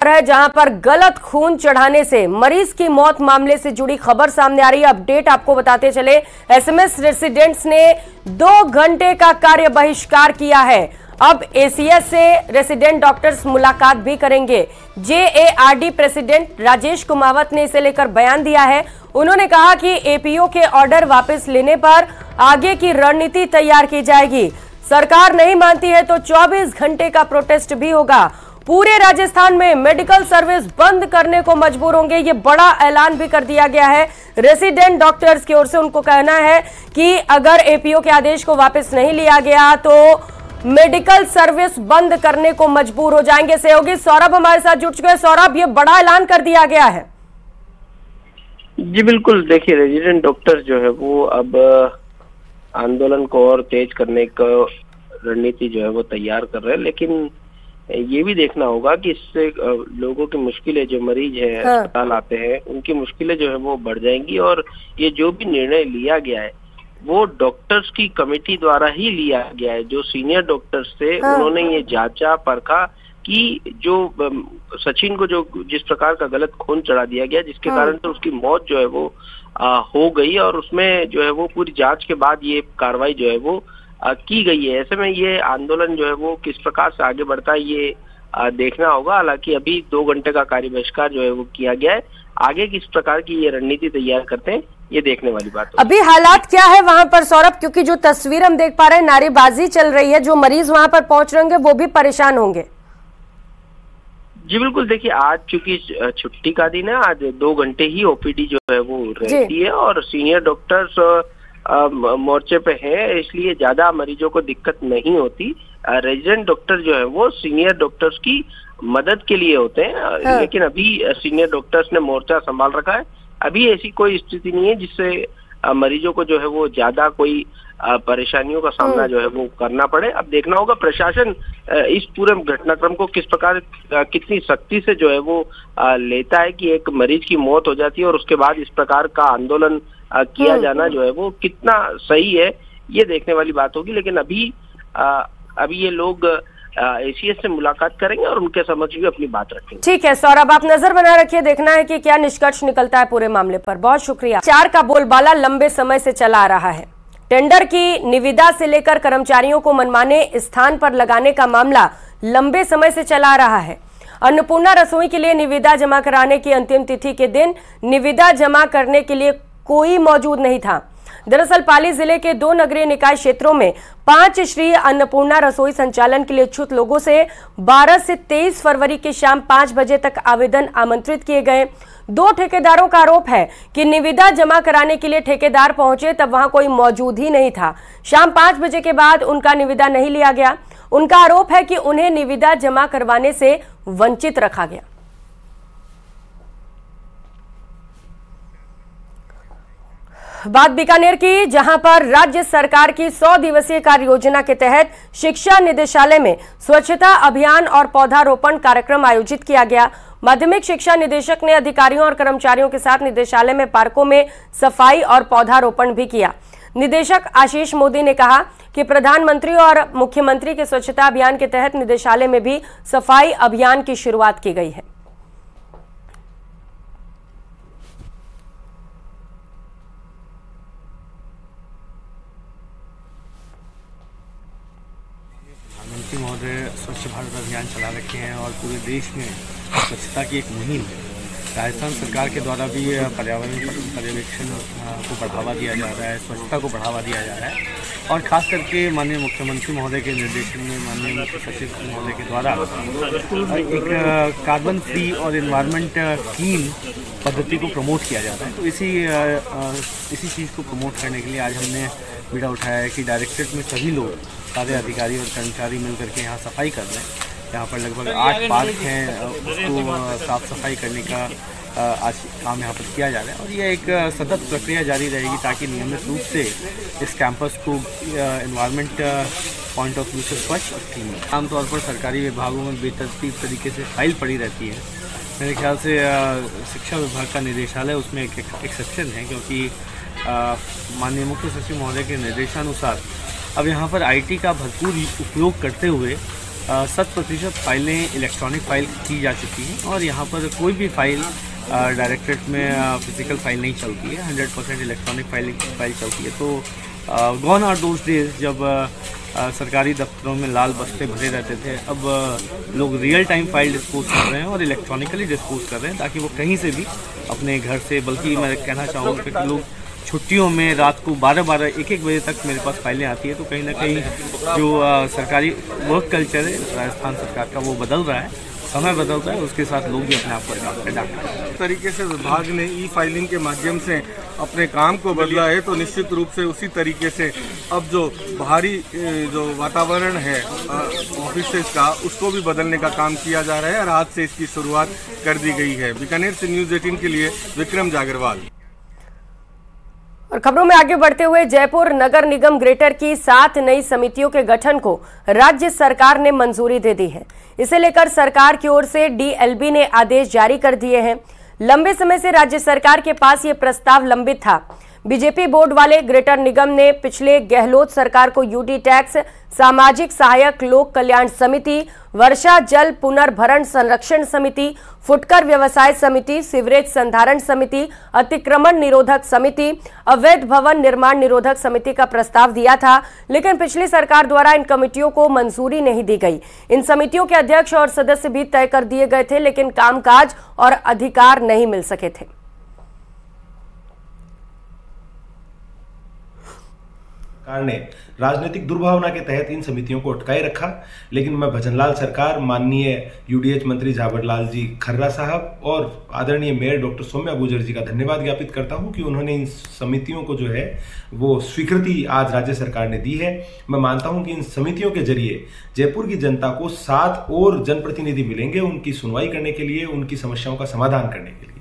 खबर है जहां पर गलत खून चढ़ाने से मरीज की मौत मामले से जुड़ी खबर सामने आ रही है। अपडेट आपको बताते चले, एसएमएस रेसिडेंट्स ने 2 घंटे का कार्य बहिष्कार किया है। अब एसीएस से रेसिडेंट डॉक्टर्स मुलाकात भी करेंगे। जेएआरडी प्रेसिडेंट राजेश कुमावत ने इसे लेकर बयान दिया है। उन्होंने कहा कि एपीओ के ऑर्डर वापस लेने पर आगे की रणनीति तैयार की जाएगी। सरकार नहीं मानती है तो 24 घंटे का प्रोटेस्ट भी होगा। पूरे राजस्थान में मेडिकल सर्विस बंद करने को मजबूर होंगे, ये बड़ा ऐलान भी कर दिया गया है रेसिडेंट डॉक्टर्स की ओर से। उनको कहना है कि अगर एपीओ के आदेश को वापस नहीं लिया गया तो मेडिकल सर्विस बंद करने को मजबूर हो जाएंगे। सहयोगी सौरभ हमारे साथ जुड़ चुके हैं। सौरभ, ये बड़ा ऐलान कर दिया गया है। जी बिल्कुल, देखिए रेजिडेंट डॉक्टर्स जो है वो अब आंदोलन को और तेज करने का रणनीति जो है वो तैयार कर रहे हैं, लेकिन ये भी देखना होगा कि इससे लोगों की मुश्किलें, जो मरीज हैं अस्पताल आते हैं, उनकी मुश्किलें जो है वो बढ़ जाएंगी। और ये जो भी निर्णय लिया गया है वो डॉक्टर्स की कमेटी द्वारा ही लिया गया है। जो सीनियर डॉक्टर्स थे उन्होंने ये जांचा परखा कि जो सचिन को जो जिस प्रकार का गलत खून चढ़ा दिया गया, जिसके कारण से उसकी मौत जो है वो हो गई, और उसमें जो है वो पूरी जांच के बाद ये कार्रवाई जो है वो की गई है। ऐसे में ये आंदोलन जो है वो किस प्रकार से आगे बढ़ता है ये देखना होगा। हालांकि अभी 2 घंटे का कार्य बहिष्कार जो है वो किया गया है। आगे किस प्रकार की ये रणनीति तैयार करते हैं ये देखने वाली बात है। अभी हालात क्या है वहां पर सौरभ, क्योंकि जो तस्वीर हम देख पा रहे हैं नारेबाजी चल रही है, जो मरीज वहां पर पहुंच रहे होंगे वो भी परेशान होंगे। जी बिल्कुल, देखिए आज चूंकि छुट्टी का दिन है, आज 2 घंटे ही ओपीडी जो है वो रहती है और सीनियर डॉक्टर्स मोर्चे पे है, इसलिए ज्यादा मरीजों को दिक्कत नहीं होती। रेजिडेंट डॉक्टर जो है वो सीनियर डॉक्टर्स की मदद के लिए होते हैं, लेकिन अभी सीनियर डॉक्टर्स ने मोर्चा संभाल रखा है। अभी ऐसी कोई स्थिति नहीं है जिससे मरीजों को जो है वो ज्यादा कोई परेशानियों का सामना जो है वो करना पड़े। अब देखना होगा प्रशासन इस पूरे घटनाक्रम को किस प्रकार, कितनी सख्ती से जो है वो लेता है कि एक मरीज की मौत हो जाती है और उसके बाद इस प्रकार का आंदोलन किया जाना जो है वो कितना सही है, ये देखने वाली बात होगी। लेकिन अभी ये लोग एसीएस से मुलाकात करेंगे और उनके समक्ष भी अपनी बात रखेंगे। ठीक है सौरभ, आप नजर बनाए रखिए, देखना है कि क्या निष्कर्ष निकलता है पूरे मामले पर। बहुत शुक्रिया। 4 का बोलबाला लंबे समय से चला आ रहा है। टेंडर की निविदा से लेकर कर्मचारियों को मनमाने स्थान पर लगाने का मामला लंबे समय से चला आ रहा है। अन्नपूर्णा रसोई के लिए निविदा जमा कराने की अंतिम तिथि के दिन निविदा जमा करने के लिए कोई मौजूद नहीं था। दरअसल पाली जिले के 2 नगरीय निकाय क्षेत्रों में 5 श्री अन्नपूर्णा रसोई संचालन के लिए इच्छुक लोगों से 12 से 23 फरवरी की शाम 5 बजे तक आवेदन आमंत्रित किए गए। 2 ठेकेदारों का आरोप है कि निविदा जमा कराने के लिए ठेकेदार पहुंचे तब वहां कोई मौजूद ही नहीं था। शाम 5 बजे के बाद उनका निविदा नहीं लिया गया। उनका आरोप है कि उन्हें निविदा जमा करवाने से वंचित रखा गया। बात बीकानेर की, जहां पर राज्य सरकार की 100 दिवसीय कार्य योजना के तहत शिक्षा निदेशालय में स्वच्छता अभियान और पौधारोपण कार्यक्रम आयोजित किया गया। माध्यमिक शिक्षा निदेशक ने अधिकारियों और कर्मचारियों के साथ निदेशालय में पार्कों में सफाई और पौधारोपण भी किया। निदेशक आशीष मोदी ने कहा कि प्रधानमंत्री और मुख्यमंत्री के स्वच्छता अभियान के तहत निदेशालय में भी सफाई अभियान की शुरुआत की गई है। प्रधानमंत्री महोदय स्वच्छ भारत अभियान चला रखे हैं और पूरे देश में स्वच्छता की एक मुहिम है। राजस्थान सरकार के द्वारा भी पर्यावरण पर्यवेक्षण को बढ़ावा दिया जा रहा है, स्वच्छता को बढ़ावा दिया जा रहा है और खास करके माननीय मुख्यमंत्री महोदय के निर्देशन में माननीय मुख्य सचिव महोदय के द्वारा एक कार्बन फ्री और एनवायरनमेंट क्लीन पद्धति को प्रमोट किया जा रहा है। तो इसी चीज़ को प्रमोट करने के लिए आज हमने बीड़ा उठाया है कि डायरेक्टरेट में सभी लोग, सारे अधिकारी और कर्मचारी मिल करके यहाँ सफाई कर रहे हैं। यहाँ पर लगभग 8 पार्क हैं, उसको साफ सफाई करने का आज काम यहाँ पर किया जा रहा है और ये एक सतत प्रक्रिया जारी रहेगी ताकि नियमित रूप से इस कैंपस को एनवायरनमेंट पॉइंट ऑफ व्यू से स्वच्छ और क्लीन। आमतौर पर सरकारी विभागों में बेतरतीब तरीके से फाइल पड़ी रहती है। मेरे ख्याल से शिक्षा विभाग का निदेशालय उसमें एक एक्सेप्शन है, क्योंकि माननीय मुख्य सचिव महोदय के निर्देशानुसार अब यहाँ पर IT का भरपूर उपयोग करते हुए 100% फाइलें इलेक्ट्रॉनिक फाइल की जा चुकी हैं और यहाँ पर कोई भी फाइल डायरेक्टरेट में फिजिकल फाइल नहीं चलती है, 100% इलेक्ट्रॉनिक फाइल चलती है। तो गॉन आर दोज डेज जब सरकारी दफ्तरों में लाल बस्ते भरे रहते थे। अब लोग रियल टाइम फाइल डिस्पोज कर रहे हैं और इलेक्ट्रॉनिकली डिस्पोज कर रहे हैं ताकि वो कहीं से भी अपने घर से, बल्कि मैं कहना चाहूँगा कि लोग छुट्टियों में रात को 12-12, 1-1 बजे तक मेरे पास फाइलें आती है। तो कहीं ना कहीं जो सरकारी वर्क कल्चर है राजस्थान सरकार का वो बदल रहा है, समय बदलता है, उसके साथ लोग भी अपने आप को अडाप्ट कर रहे हैं। इस तरीके से विभाग ने ई फाइलिंग के माध्यम से अपने काम को बदला है, तो निश्चित रूप से उसी तरीके से अब जो बाहरी जो वातावरण है ऑफिसेज का, उसको भी बदलने का काम किया जा रहा है और आज से इसकी शुरुआत कर दी गई है। बीकानेर से न्यूज़ 18 के लिए विक्रम जागरवाल। और खबरों में आगे बढ़ते हुए, जयपुर नगर निगम ग्रेटर की 7 नई समितियों के गठन को राज्य सरकार ने मंजूरी दे दी है। इसे लेकर सरकार की ओर से डीएलबी ने आदेश जारी कर दिए हैं। लंबे समय से राज्य सरकार के पास ये प्रस्ताव लंबित था। बीजेपी बोर्ड वाले ग्रेटर निगम ने पिछले गहलोत सरकार को यूटी टैक्स, सामाजिक सहायक लोक कल्याण समिति, वर्षा जल पुनर्भरण संरक्षण समिति, फुटकर व्यवसाय समिति, सीवरेज संधारण समिति, अतिक्रमण निरोधक समिति, अवैध भवन निर्माण निरोधक समिति का प्रस्ताव दिया था, लेकिन पिछली सरकार द्वारा इन कमेटियों को मंजूरी नहीं दी गई। इन समितियों के अध्यक्ष और सदस्य भी तय कर दिए गए थे, लेकिन कामकाज और अधिकार नहीं मिल सके थे। सरकार ने राजनीतिक दुर्भावना के तहत इन समितियों को अटकाए रखा, लेकिन मैं भजनलाल सरकार, माननीय यूडीएच मंत्री झाबरलाल जी खर्रा साहब और आदरणीय मेयर डॉक्टर सौम्या गुर्जर जी का धन्यवाद ज्ञापित करता हूं कि उन्होंने इन समितियों को जो है वो स्वीकृति आज राज्य सरकार ने दी है। मैं मानता हूं कि इन समितियों के जरिए जयपुर की जनता को 7 और जनप्रतिनिधि मिलेंगे उनकी सुनवाई करने के लिए, उनकी समस्याओं का समाधान करने के लिए।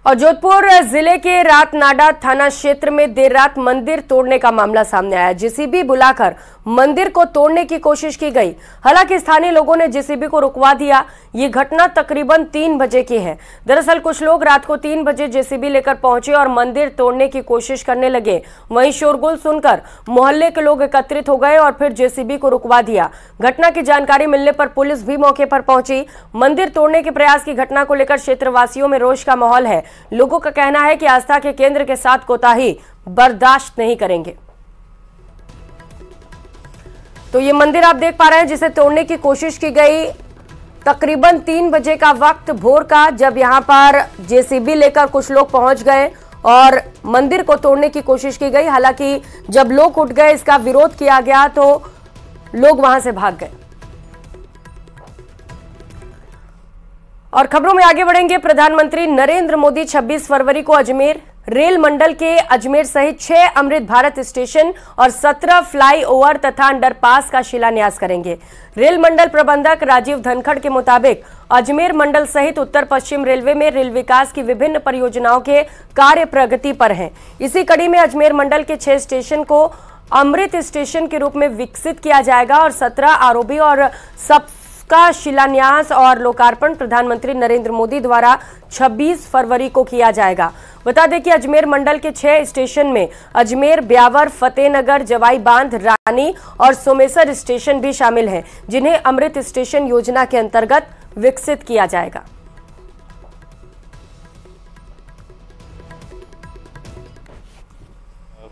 और जोधपुर जिले के रातनाडा थाना क्षेत्र में देर रात मंदिर तोड़ने का मामला सामने आया। जेसीबी बुलाकर मंदिर को तोड़ने की कोशिश की गई, हालांकि स्थानीय लोगों ने जेसीबी को रुकवा दिया। ये घटना तकरीबन 3 बजे की है। दरअसल कुछ लोग रात को 3 बजे जेसीबी लेकर पहुंचे और मंदिर तोड़ने की कोशिश करने लगे। वहीं शोरगुल सुनकर मोहल्ले के लोग एकत्रित हो गए और फिर जेसीबी को रुकवा दिया। घटना की जानकारी मिलने पर पुलिस भी मौके पर पहुंची। मंदिर तोड़ने के प्रयास की घटना को लेकर क्षेत्रवासियों में रोष का माहौल है। लोगों का कहना है कि आस्था के केंद्र के साथ कोताही बर्दाश्त नहीं करेंगे। तो ये मंदिर आप देख पा रहे हैं जिसे तोड़ने की कोशिश की गई। तकरीबन 3 बजे का वक्त भोर का, जब यहां पर जेसीबी लेकर कुछ लोग पहुंच गए और मंदिर को तोड़ने की कोशिश की गई। हालांकि जब लोग उठ गए, इसका विरोध किया गया तो लोग वहां से भाग गए। और खबरों में आगे बढ़ेंगे। प्रधानमंत्री नरेंद्र मोदी 26 फरवरी को अजमेर रेल मंडल के अजमेर सहित 6 अमृत भारत स्टेशन और 17 फ्लाईओवर तथा अंडरपास का शिलान्यास करेंगे। रेल मंडल प्रबंधक राजीव धनखड़ के मुताबिक अजमेर मंडल सहित उत्तर पश्चिम रेलवे में रेल विकास की विभिन्न परियोजनाओं के कार्य प्रगति पर हैं। इसी कड़ी में अजमेर मंडल के 6 स्टेशन को अमृत स्टेशन के रूप में विकसित किया जाएगा और 17 आरओबी और सब का शिलान्यास और लोकार्पण प्रधानमंत्री नरेंद्र मोदी द्वारा 26 फरवरी को किया जाएगा। बता दें कि अजमेर मंडल के 6 स्टेशन में अजमेर, ब्यावर, फतेहनगर, जवाई बांध, रानी और सोमेसर स्टेशन भी शामिल हैं, जिन्हें अमृत स्टेशन योजना के अंतर्गत विकसित किया जाएगा।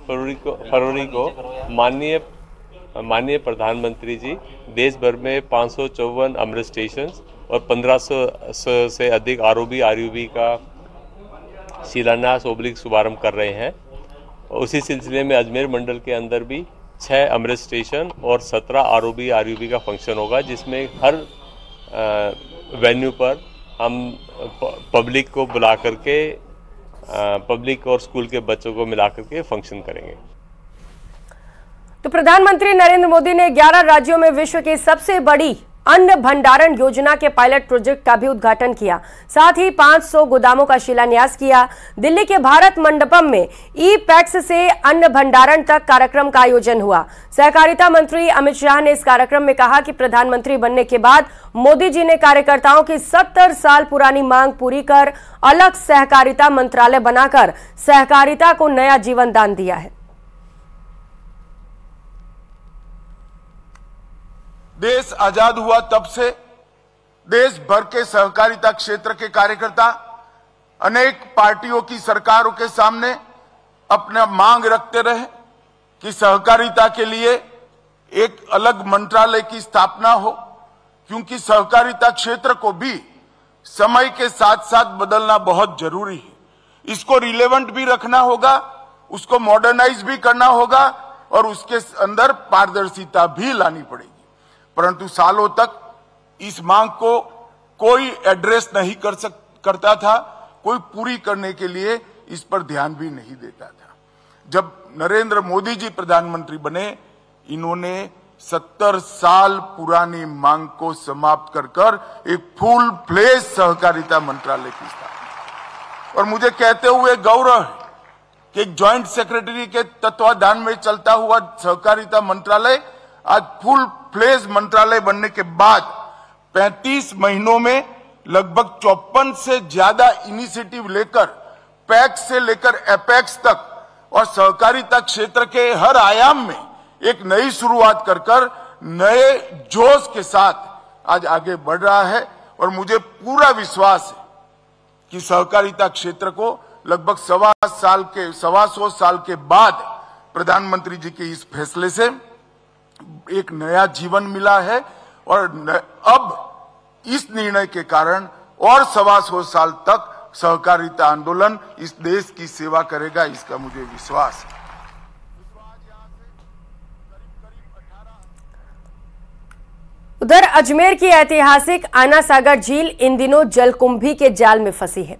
फरवरी को माननीय प्रधानमंत्री जी देश भर में 554 अमृत स्टेशन और 1500 से अधिक आरओबी आरयूबी का शिलान्यास शुभारंभ कर रहे हैं। उसी सिलसिले में अजमेर मंडल के अंदर भी 6 अमृत स्टेशन और 17 आरओबी आरयूबी का फंक्शन होगा, जिसमें हर वेन्यू पर हम पब्लिक को बुला करके पब्लिक और स्कूल के बच्चों को मिला करके फंक्शन करेंगे। तो प्रधानमंत्री नरेंद्र मोदी ने 11 राज्यों में विश्व की सबसे बड़ी अन्न भंडारण योजना के पायलट प्रोजेक्ट का भी उद्घाटन किया। साथ ही 500 गोदामों का शिलान्यास किया। दिल्ली के भारत मंडपम में ई पैक्स से अन्न भंडारण तक कार्यक्रम का आयोजन हुआ। सहकारिता मंत्री अमित शाह ने इस कार्यक्रम में कहा कि प्रधानमंत्री बनने के बाद मोदी जी ने कार्यकर्ताओं की 70 साल पुरानी मांग पूरी कर अलग सहकारिता मंत्रालय बनाकर सहकारिता को नया जीवन दान दिया है। देश आजाद हुआ तब से देश भर के सहकारिता क्षेत्र के कार्यकर्ता अनेक पार्टियों की सरकारों के सामने अपना मांग रखते रहे कि सहकारिता के लिए एक अलग मंत्रालय की स्थापना हो, क्योंकि सहकारिता क्षेत्र को भी समय के साथ साथ बदलना बहुत जरूरी है। इसको रिलेवेंट भी रखना होगा, उसको मॉडर्नाइज भी करना होगा और उसके अंदर पारदर्शिता भी लानी पड़ेगी। परंतु सालों तक इस मांग को कोई एड्रेस नहीं करता था, कोई पूरी करने के लिए इस पर ध्यान भी नहीं देता था। जब नरेंद्र मोदी जी प्रधानमंत्री बने, इन्होंने 70 साल पुरानी मांग को समाप्त कर एक फुल फ्लेज सहकारिता मंत्रालय की स्थापना। और मुझे कहते हुए गौरव है कि एक ज्वाइंट सेक्रेटरी के तत्वाधान में चलता हुआ सहकारिता मंत्रालय आज फुल फ्लेज मंत्रालय बनने के बाद 35 महीनों में लगभग 54 से ज्यादा इनिशिएटिव लेकर पैक्स से लेकर एपेक्स तक और सहकारिता क्षेत्र के हर आयाम में एक नई शुरुआत कर नए जोश के साथ आज आगे बढ़ रहा है। और मुझे पूरा विश्वास है कि सहकारिता क्षेत्र को लगभग 125 साल के बाद प्रधानमंत्री जी के इस फैसले से एक नया जीवन मिला है और अब इस निर्णय के कारण और 125 साल तक सहकारिता आंदोलन इस देश की सेवा करेगा, इसका मुझे विश्वास है। उधर अजमेर की ऐतिहासिक आना सागर झील इन दिनों जलकुंभी के जाल में फंसी है।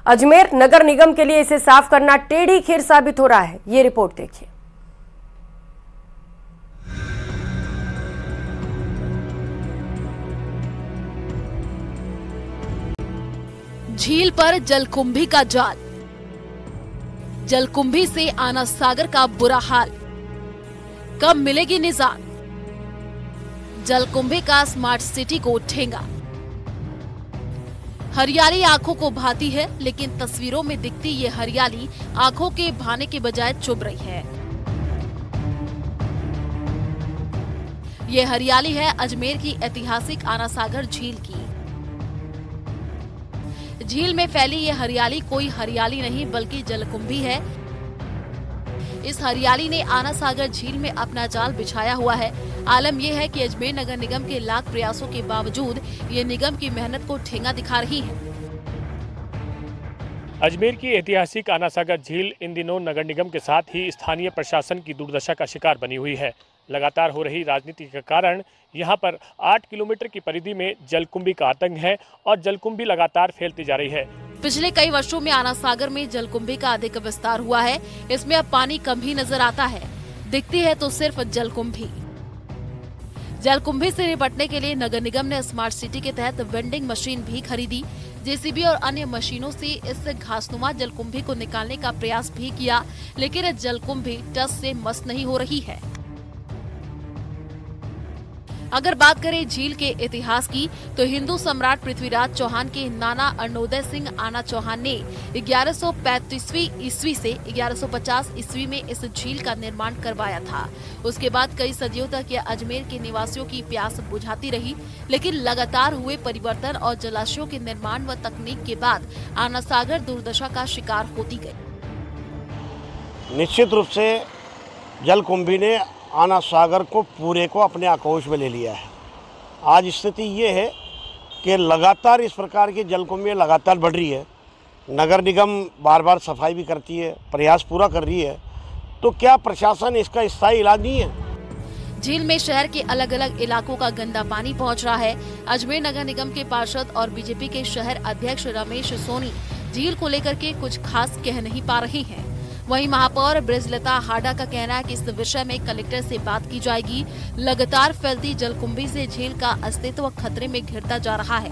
अजमेर नगर निगम के लिए इसे साफ करना टेढ़ी खीर साबित हो रहा है। ये रिपोर्ट देखिए। झील पर जलकुंभी का जाल, जलकुंभी से आना सागर का बुरा हाल, कब मिलेगी निजात? जलकुंभी का स्मार्ट सिटी को ठेंगा। हरियाली आंखों को भाती है, लेकिन तस्वीरों में दिखती ये हरियाली आंखों के भाने के बजाय चुभ रही है। ये हरियाली है अजमेर की ऐतिहासिक आना सागर झील की। झील में फैली ये हरियाली कोई हरियाली नहीं बल्कि जलकुंभी है। इस हरियाली ने आना सागर झील में अपना जाल बिछाया हुआ है। आलम यह है कि अजमेर नगर निगम के लाख प्रयासों के बावजूद ये निगम की मेहनत को ठेंगा दिखा रही है। अजमेर की ऐतिहासिक आना सागर झील इन दिनों नगर निगम के साथ ही स्थानीय प्रशासन की दुर्दशा का शिकार बनी हुई है। लगातार हो रही राजनीति के कारण यहां पर 8 किलोमीटर की परिधि में जलकुंभी का आतंक है और जलकुंभी लगातार फैलती जा रही है। पिछले कई वर्षों में आना सागर में जलकुंभी का अधिक विस्तार हुआ है। इसमें अब पानी कम ही नजर आता है, दिखती है तो सिर्फ जलकुंभी। जलकुंभी से निपटने के लिए नगर निगम ने स्मार्ट सिटी के तहत वेंडिंग मशीन भी खरीदी। जेसीबी और अन्य मशीनों से इस घासनुमा जलकुंभी को निकालने का प्रयास भी किया, लेकिन जलकुंभी टस से मस नहीं हो रही है। अगर बात करें झील के इतिहास की, तो हिंदू सम्राट पृथ्वीराज चौहान के नाना अरुणोदय सिंह आना चौहान ने 1135 ईस्वी से 1150 ईस्वी में इस झील का निर्माण करवाया था। उसके बाद कई सदियों तक यह अजमेर के निवासियों की प्यास बुझाती रही, लेकिन लगातार हुए परिवर्तन और जलाशयों के निर्माण व तकनीक के बाद आना सागर दुर्दशा का शिकार होती गई। निश्चित रूप से जलकुंभी ने आना सागर को पूरे को अपने आक्रोश में ले लिया है। आज स्थिति ये है कि लगातार इस प्रकार की जलकुंभियाँ लगातार बढ़ रही है। नगर निगम बार बार सफाई भी करती है, प्रयास पूरा कर रही है, तो क्या प्रशासन इसका स्थायी इलाज नहीं है? झील में शहर के अलग अलग इलाकों का गंदा पानी पहुंच रहा है। अजमेर नगर निगम के पार्षद और बीजेपी के शहर अध्यक्ष रमेश सोनी झील को लेकर के कुछ खास कह नहीं पा रहे हैं। वहीं महापौर ब्रिजलता हाडा का कहना है कि इस विषय में कलेक्टर से बात की जाएगी। लगातार फैलती जलकुंभी से झील का अस्तित्व खतरे में घिरता जा रहा है।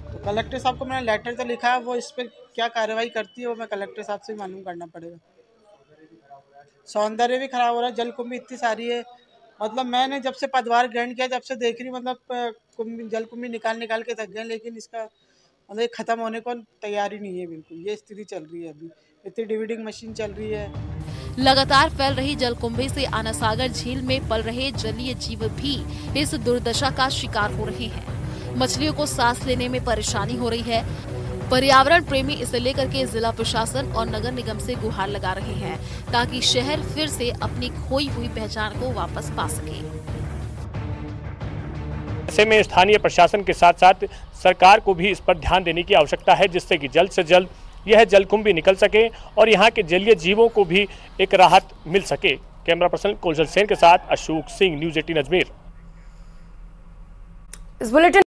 तो कलेक्टर साहब को मैंने लेटर तो लिखा है, वो इस पर क्या कार्रवाई करती है वो मैं कलेक्टर साहब से मालूम करना पड़ेगा। सौंदर्य भी खराब हो रहा है, जलकुंभी इतनी सारी है, मतलब मैंने जब से पदभार ग्रहण किया जब से देख रही, मतलब जलकुंभी निकाल के थक गए, लेकिन इसका मतलब खत्म होने को तैयारी नहीं है बिल्कुल। ये स्थिति चल रही है अभी, इतनी डिविडिंग मशीन चल रही है। लगातार फैल रही जलकुंभी से आना सागर झील में पल रहे जलीय जीव भी इस दुर्दशा का शिकार हो रहे हैं। मछलियों को सांस लेने में परेशानी हो रही है। पर्यावरण प्रेमी इसे लेकर के जिला प्रशासन और नगर निगम से गुहार लगा रहे हैं ताकि शहर फिर से अपनी खोई हुई पहचान को वापस पा सके। ऐसे में स्थानीय प्रशासन के साथ साथ सरकार को भी इस पर ध्यान देने की आवश्यकता है, जिससे कि जल्द से जल्द यह जलकुंभी निकल सके और यहाँ के जलीय जीवों को भी एक राहत मिल सके। कैमरा पर्सन कोलजल सेन के साथ अशोक सिंह, न्यूज़ 18 अजमेर। इस बुलेटिन